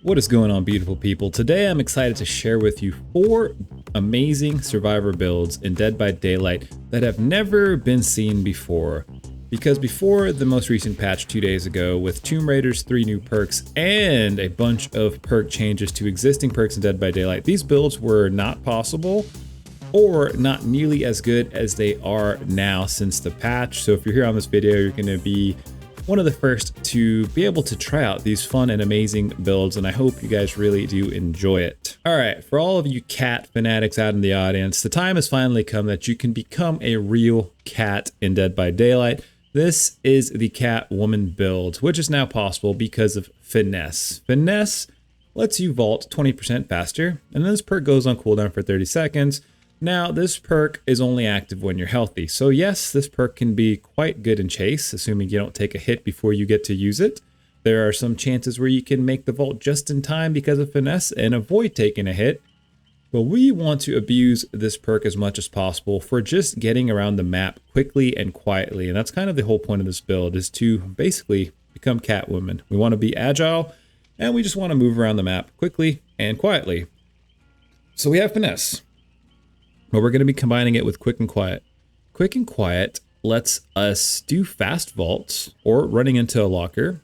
What is going on, beautiful people? Today I'm excited to share with you 4 amazing survivor builds in Dead by Daylight that have never been seen before. Because before the most recent patch 2 days ago, with Tomb Raider's 3 new perks and a bunch of perk changes to existing perks in Dead by Daylight, these builds were not possible or not nearly as good as they are now since the patch. So if you're here on this video, you're going to be one of the first to be able to try out these fun and amazing builds, and I hope you guys really do enjoy it. All right, for all of you cat fanatics out in the audience, the time has finally come that you can become a real cat in Dead by Daylight. This is the CatWOMAN build, which is now possible because of Finesse. Finesse lets you vault 20% faster, and then this perk goes on cooldown for 30 seconds. Now, this perk is only active when you're healthy. So yes, this perk can be quite good in chase, assuming you don't take a hit before you get to use it. There are some chances where you can make the vault just in time because of Finesse and avoid taking a hit. But we want to abuse this perk as much as possible for just getting around the map quickly and quietly. And that's kind of the whole point of this build, is to basically become CatWOMAN. We want to be agile, and we just want to move around the map quickly and quietly. So we have Finesse, but we're going to be combining it with Quick and Quiet. Quick and Quiet lets us do fast vaults or running into a locker,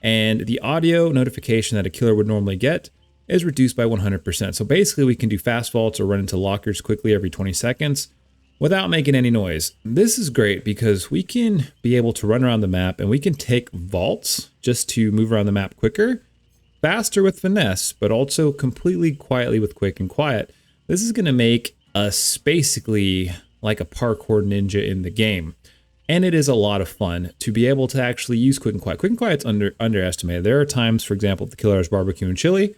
and the audio notification that a killer would normally get is reduced by 100%. So basically we can do fast vaults or run into lockers quickly every 20 seconds without making any noise. This is great because we can be able to run around the map and we can take vaults just to move around the map quicker, faster with Finesse, but also completely quietly with Quick and Quiet. This is going to make us basically like a parkour ninja in the game, and it is a lot of fun to be able to actually use Quick and Quiet. Quick and Quiet's underestimated. There are times, for example, if the killer is barbecuing chili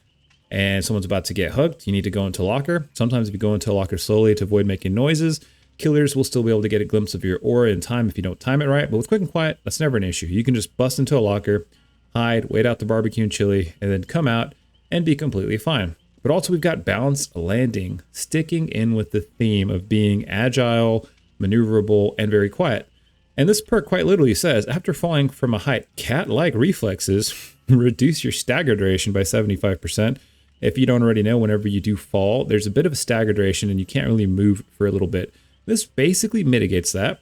and someone's about to get hooked, you need to go into a locker. Sometimes if you go into a locker slowly to avoid making noises, killers will still be able to get a glimpse of your aura in time if you don't time it right. But with Quick and Quiet, that's never an issue. You can just bust into a locker, hide, wait out the barbecue and chili, and then come out and be completely fine. But also we've got balanced landing, sticking in with the theme of being agile, maneuverable, and very quiet. And this perk quite literally says, after falling from a height, cat-like reflexes reduce your stagger duration by 75%. If you don't already know, whenever you do fall, there's a bit of a stagger duration and you can't really move for a little bit. This basically mitigates that.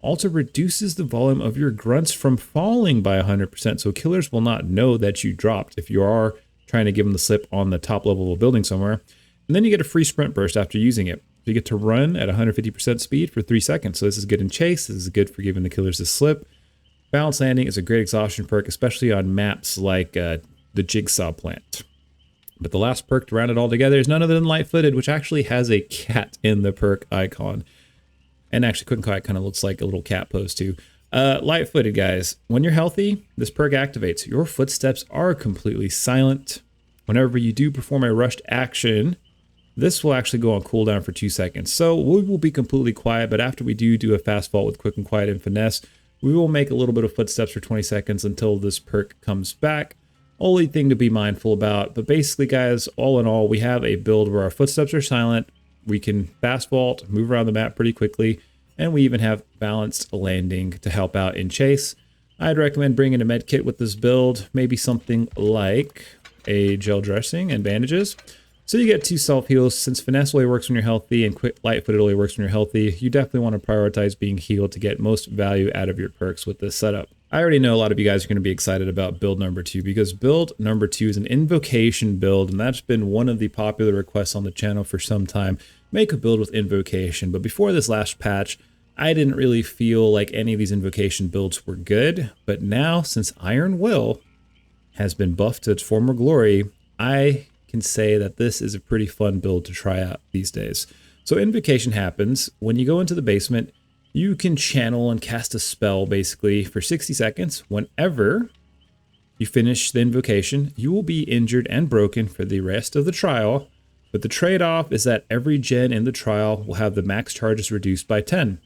Also reduces the volume of your grunts from falling by 100%, so killers will not know that you dropped if you are trying to give them the slip on the top level of a building somewhere. And then you get a free sprint burst after using it. You get to run at 150% speed for 3 seconds. So this is good in chase. This is good for giving the killers a slip. Balance landing is a great exhaustion perk, especially on maps like the Jigsaw Plant. But the last perk to round it all together is none other than Light-Footed, which actually has a cat in the perk icon. And actually Quick and Quiet kind of looks like a little cat pose too. Light-Footed, guys, when you're healthy, this perk activates. Your footsteps are completely silent. Whenever you do perform a rushed action, this will actually go on cooldown for 2 seconds. So we will be completely quiet, but after we do a fast vault with Quick and Quiet and Finesse, we will make a little bit of footsteps for 20 seconds until this perk comes back. Only thing to be mindful about, but basically, guys, all in all, we have a build where our footsteps are silent. We can fast vault, move around the map pretty quickly, and we even have balanced landing to help out in chase. I'd recommend bringing a med kit with this build, maybe something like a gel dressing and bandages. So you get 2 self heals. Since Finesse only works when you're healthy and Light-Footed only works when you're healthy, you definitely want to prioritize being healed to get most value out of your perks with this setup. I already know a lot of you guys are going to be excited about build number 2 because build number 2 is an invocation build, and that's been one of the popular requests on the channel for some time. Make a build with invocation. But before this last patch, I didn't really feel like any of these invocation builds were good. But now, since Iron Will has been buffed to its former glory, I can say that this is a pretty fun build to try out these days. So invocation happens when you go into the basement. You can channel and cast a spell basically for 60 seconds. Whenever you finish the invocation, you will be injured and broken for the rest of the trial. But the trade-off is that every gen in the trial will have the max charges reduced by 10.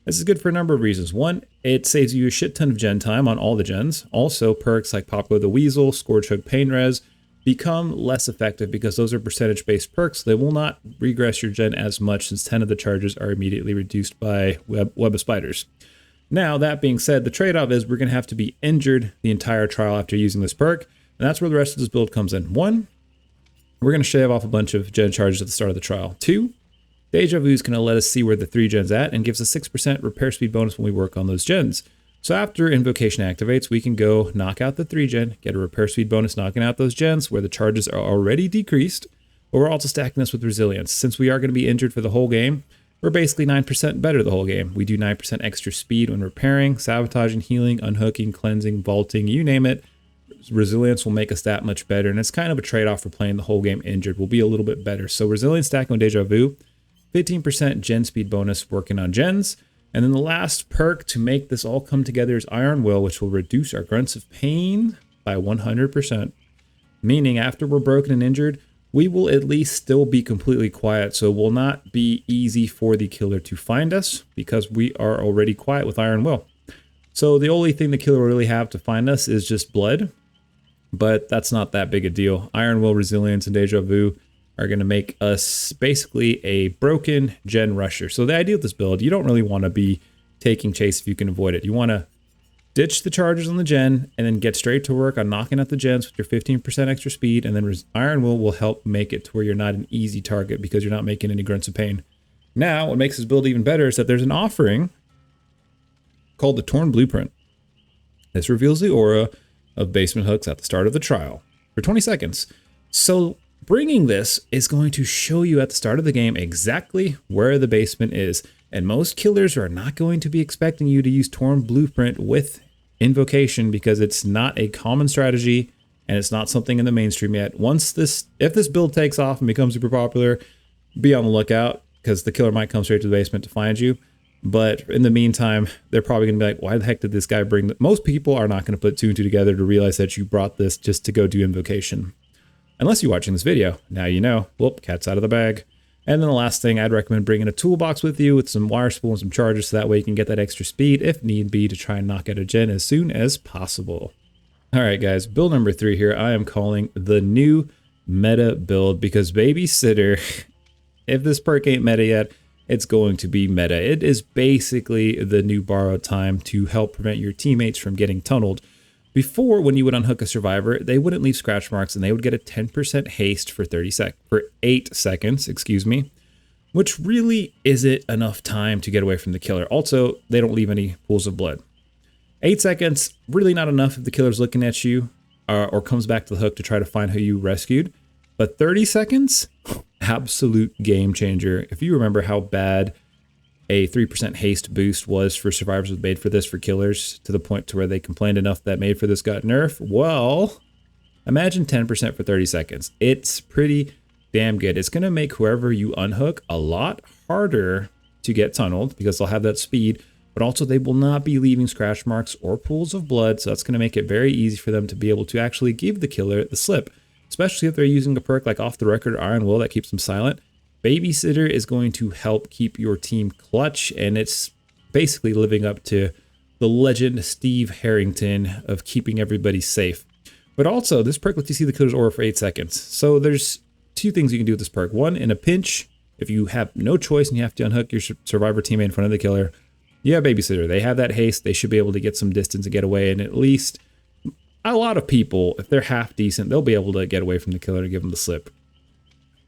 This is good for a number of reasons. One, it saves you a shit ton of gen time on all the gens. Also, perks like Popko the Weasel, Scourge Hook Pain Res become less effective because those are percentage-based perks. They will not regress your gen as much since 10 of the charges are immediately reduced by Web of Spiders. Now, that being said, the trade-off is we're going to have to be injured the entire trial after using this perk. And that's where the rest of this build comes in. 1, we're going to shave off a bunch of gen charges at the start of the trial. 2, Deja Vu is going to let us see where the 3 gen's at and gives us 6% repair speed bonus when we work on those gens. So after Invocation activates, we can go knock out the 3 gen, get a repair speed bonus knocking out those gens where the charges are already decreased, but we're also stacking this with Resilience. Since we are going to be injured for the whole game, we're basically 9% better the whole game. We do 9% extra speed when repairing, sabotaging, healing, unhooking, cleansing, vaulting, you name it. Resilience will make us that much better, and it's kind of a trade-off for playing the whole game injured. We'll be a little bit better. So Resilience stacking with Deja Vu, 15% gen speed bonus working on gens. And then the last perk to make this all come together is Iron Will, which will reduce our grunts of pain by 100%. Meaning after we're broken and injured, we will at least still be completely quiet. So it will not be easy for the killer to find us because we are already quiet with Iron Will. So the only thing the killer will really have to find us is just blood, but that's not that big a deal. Iron Will, Resilience, and Deja Vu are going to make us basically a broken gen rusher. So the idea of this build, you don't really want to be taking chase if you can avoid it. You want to ditch the charges on the gen and then get straight to work on knocking out the gens with your 15% extra speed, and then Iron Will help make it to where you're not an easy target because you're not making any grunts of pain. Now, what makes this build even better is that there's an offering called the Torn Blueprint. This reveals the aura of basement hooks at the start of the trial for 20 seconds. So bringing this is going to show you at the start of the game exactly where the basement is. And most killers are not going to be expecting you to use Torn Blueprint with Invocation because it's not a common strategy and it's not something in the mainstream yet. If this build takes off and becomes super popular, be on the lookout because the killer might come straight to the basement to find you. But in the meantime, they're probably going to be like, why the heck did this guy bring that? Most people are not going to put 2 and 2 together to realize that you brought this just to go do Invocation. Unless you're watching this video. Now you know. Whoop, cat's out of the bag. And then the last thing, I'd recommend bringing a toolbox with you with some wire spool and some charges so that way you can get that extra speed if need be to try and knock out a gen as soon as possible. All right, guys, build number 3 here. I am calling the new meta build because Babysitter, if this perk ain't meta yet, it's going to be meta. It is basically the new borrowed time to help prevent your teammates from getting tunneled. Before, when you would unhook a survivor, they wouldn't leave scratch marks and they would get a 10% haste for 8 seconds, which really isn't enough time to get away from the killer. Also, they don't leave any pools of blood. 8 seconds, really not enough if the killer's looking at you or comes back to the hook to try to find who you rescued. But 30 seconds, absolute game changer. If you remember how bad a 3% haste boost was for survivors with Made for This for killers to the point to where they complained enough that Made for This got nerfed. Well, imagine 10% for 30 seconds. It's pretty damn good. It's going to make whoever you unhook a lot harder to get tunneled because they'll have that speed, but also they will not be leaving scratch marks or pools of blood. So that's going to make it very easy for them to be able to actually give the killer the slip, especially if they're using a perk like Off the Record Iron Will that keeps them silent. Babysitter is going to help keep your team clutch, and it's basically living up to the legend Steve Harrington of keeping everybody safe. But also, this perk lets you see the killer's aura for 8 seconds. So there's 2 things you can do with this perk. 1, in a pinch, if you have no choice and you have to unhook your survivor teammate in front of the killer, you have Babysitter. They have that haste. They should be able to get some distance and get away, and at least a lot of people, if they're half decent, they'll be able to get away from the killer and give them the slip.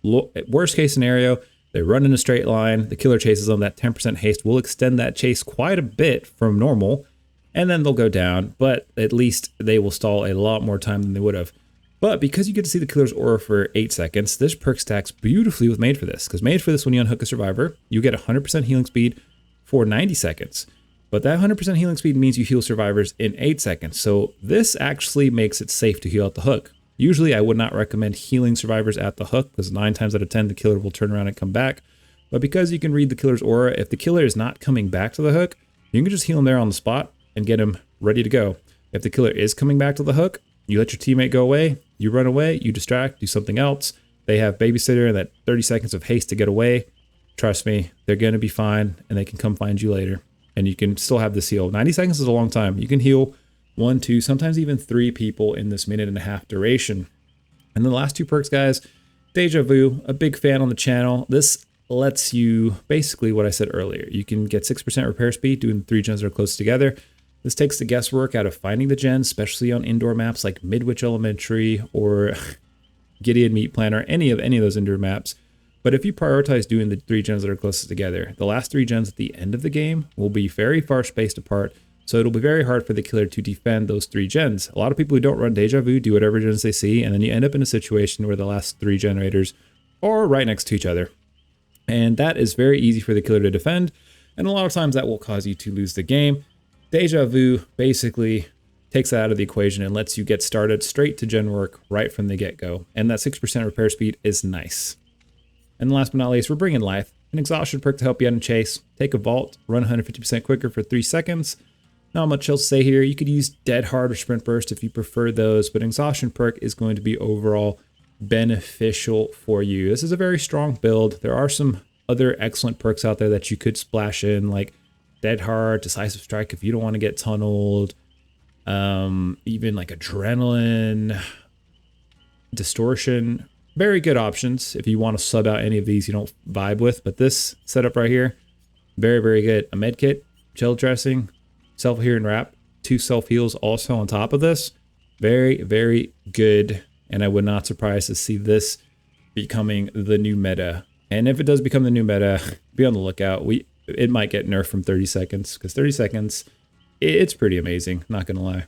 Worst case scenario, they run in a straight line, the killer chases them, that 10% haste will extend that chase quite a bit from normal, and then they'll go down, but at least they will stall a lot more time than they would have. But because you get to see the killer's aura for 8 seconds, this perk stacks beautifully with Made for This, because Made for This, when you unhook a survivor, you get 100% healing speed for 90 seconds. But that 100% healing speed means you heal survivors in 8 seconds, so this actually makes it safe to heal at the hook. Usually I would not recommend healing survivors at the hook because 9 times out of 10 the killer will turn around and come back. But because you can read the killer's aura, if the killer is not coming back to the hook, you can just heal him there on the spot and get him ready to go. If the killer is coming back to the hook, you let your teammate go away, you run away, you distract, do something else. They have Babysitter and that 30 seconds of haste to get away. Trust me, they're going to be fine and they can come find you later. And you can still have this heal. 90 seconds is a long time. You can heal 1, 2, sometimes even 3 people in this 1.5-minute duration. And then the last 2 perks, guys, Deja Vu, a big fan on the channel. This lets you basically what I said earlier. You can get 6% repair speed doing 3 gens that are close together. This takes the guesswork out of finding the gens, especially on indoor maps like Midwich Elementary or Gideon Meat Plant or any of those indoor maps. But if you prioritize doing the 3 gens that are closest together, the last 3 gens at the end of the game will be very far spaced apart. So it'll be very hard for the killer to defend those 3 gens. A lot of people who don't run Deja Vu do whatever gens they see, and then you end up in a situation where the last 3 generators are right next to each other. And that is very easy for the killer to defend. And a lot of times that will cause you to lose the game. Deja Vu basically takes that out of the equation and lets you get started straight to gen work right from the get-go. And that 6% repair speed is nice. And last but not least, we're bringing life. An exhaustion perk to help you out in chase. Take a vault, run 150% quicker for 3 seconds. Not much else to say here. You could use Dead Hard or Sprint Burst if you prefer those, but exhaustion perk is going to be overall beneficial for you. This is a very strong build. There are some other excellent perks out there that you could splash in, like Dead Hard, Decisive Strike if you don't want to get tunneled, even like Adrenaline, Distortion. Very good options if you want to sub out any of these you don't vibe with, but this setup right here, very, very good. A med kit, chill dressing, self-healing wrap, 2 self-heals also on top of this. Very, very good. And I would not surprise to see this becoming the new meta. And if it does become the new meta, be on the lookout. It might get nerfed from 30 seconds, because 30 seconds, it's pretty amazing, not gonna lie.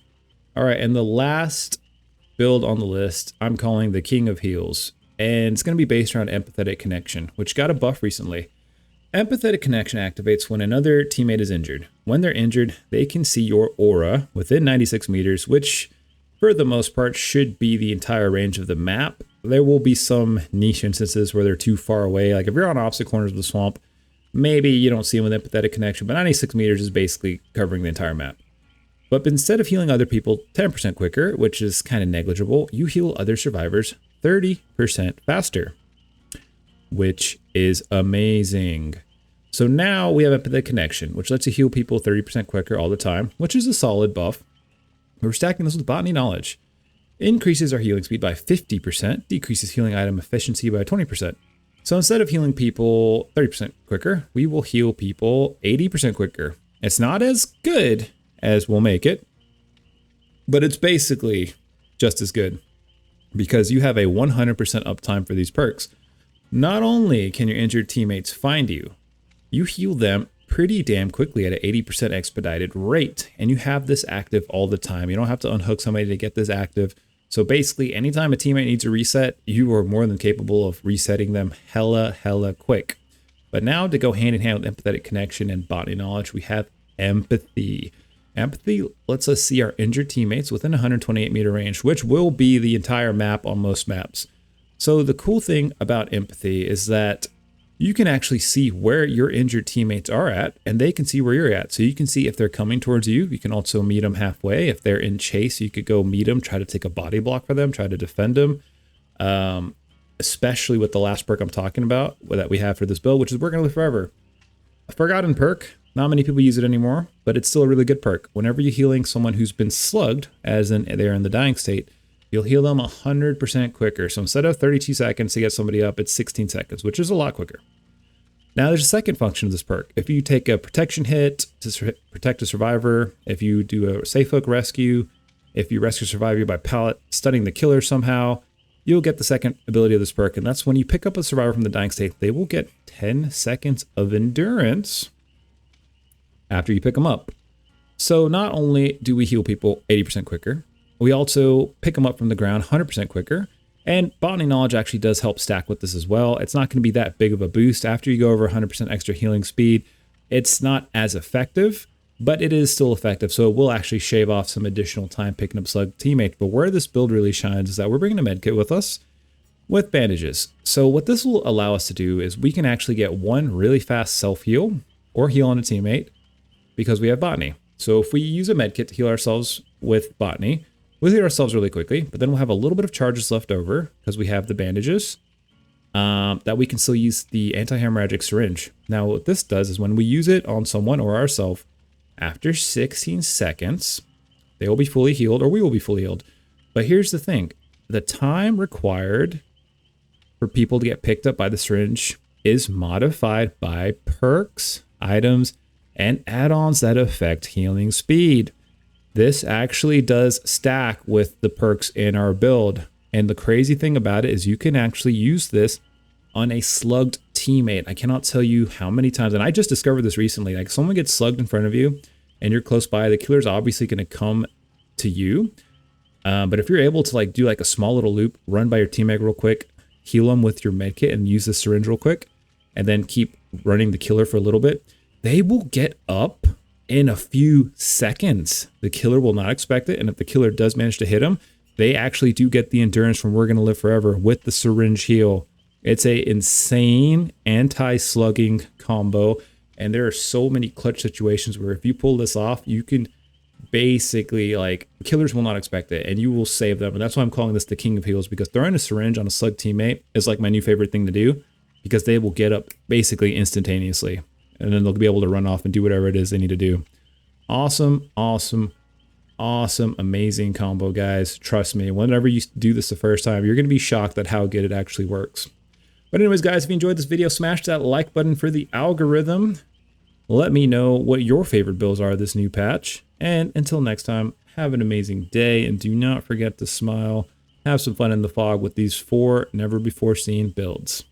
All right, and the last build on the list, I'm calling the King of Heals. And it's gonna be based around Empathetic Connection, which got a buff recently. Empathetic Connection activates when another teammate is injured. When they're injured, they can see your aura within 96 meters, which for the most part should be the entire range of the map. There will be some niche instances where they're too far away. Like if you're on opposite corners of the swamp, maybe you don't see them with Empathetic Connection, but 96 meters is basically covering the entire map. But instead of healing other people 10% quicker, which is kind of negligible, you heal other survivors 30% faster, which is amazing. So now we have Empathetic Connection, which lets you heal people 30% quicker all the time, which is a solid buff. We're stacking this with Botany Knowledge. Increases our healing speed by 50%, decreases healing item efficiency by 20%. So instead of healing people 30% quicker, we will heal people 80% quicker. It's not as good as we'll make it, but it's basically just as good because you have a 100% uptime for these perks. Not only can your injured teammates find you, you heal them pretty damn quickly at an 80% expedited rate, and you have this active all the time. You don't have to unhook somebody to get this active. So basically, anytime a teammate needs a reset, you are more than capable of resetting them hella quick. But now to go hand in hand with Empathetic Connection and Botany Knowledge, we have Empathy. Empathy lets us see our injured teammates within 128 meter range, which will be the entire map on most maps. So the cool thing about Empathy is that you can actually see where your injured teammates are at, and they can see where you're at. So you can see if they're coming towards you. You can also meet them halfway. If they're in chase, you could go meet them, try to take a body block for them, try to defend them. Especially with the last perk I'm talking about that we have for this build, which is We're Gonna Live Forever. A forgotten perk. Not many people use it anymore, but it's still a really good perk. Whenever you're healing someone who's been slugged, as in they're in the dying state, you'll heal them 100% quicker. So instead of 32 seconds to get somebody up, it's 16 seconds, which is a lot quicker. Now there's a second function of this perk. If you take a protection hit to protect a survivor, if you do a safe hook rescue, if you rescue a survivor by pallet stunning the killer somehow, you'll get the second ability of this perk. And that's when you pick up a survivor from the dying state, they will get 10 seconds of endurance after you pick them up. So not only do we heal people 80% quicker, we also pick them up from the ground 100% quicker. And Botany Knowledge actually does help stack with this as well. It's not going to be that big of a boost. After you go over 100% extra healing speed, it's not as effective, but it is still effective. So it will actually shave off some additional time picking up slug teammates. But where this build really shines is that we're bringing a med kit with us with bandages. So what this will allow us to do is we can actually get one really fast self-heal or heal on a teammate because we have Botany. So if we use a med kit to heal ourselves with Botany, we'll heal ourselves really quickly, but then we'll have a little bit of charges left over because we have the bandages that we can still use the anti-hemorrhagic syringe. Now what this does is when we use it on someone or ourselves, after 16 seconds, they will be fully healed or we will be fully healed. But here's the thing, the time required for people to get picked up by the syringe is modified by perks, items, and add-ons that affect healing speed. this actually does stack with the perks in our build. And the crazy thing about it is you can actually use this on a slugged teammate. I cannot tell you how many times, and I just discovered this recently, like someone gets slugged in front of you and you're close by, the killer's obviously going to come to you. But if you're able to like do like a small little loop, run by your teammate real quick, heal them with your med kit and use the syringe real quick, and then keep running the killer for a little bit, they will get up in a few seconds. The killer will not expect it. And if the killer does manage to hit him, they actually do get the endurance from We're Gonna Live Forever with the syringe heal. It's a insane anti-slugging combo. And there are so many clutch situations where if you pull this off, you can basically, like, killers will not expect it and you will save them. And that's why I'm calling this the king of heals, because throwing a syringe on a slug teammate is like my new favorite thing to do, because they will get up basically instantaneously. And then they'll be able to run off and do whatever it is they need to do. Awesome, awesome, awesome, amazing combo, guys. Trust me, whenever you do this the first time, you're going to be shocked at how good it actually works. But anyways, guys, if you enjoyed this video, smash that like button for the algorithm. Let me know what your favorite builds are this new patch. And until next time, have an amazing day. And do not forget to smile. Have some fun in the fog with these 4 never before seen builds.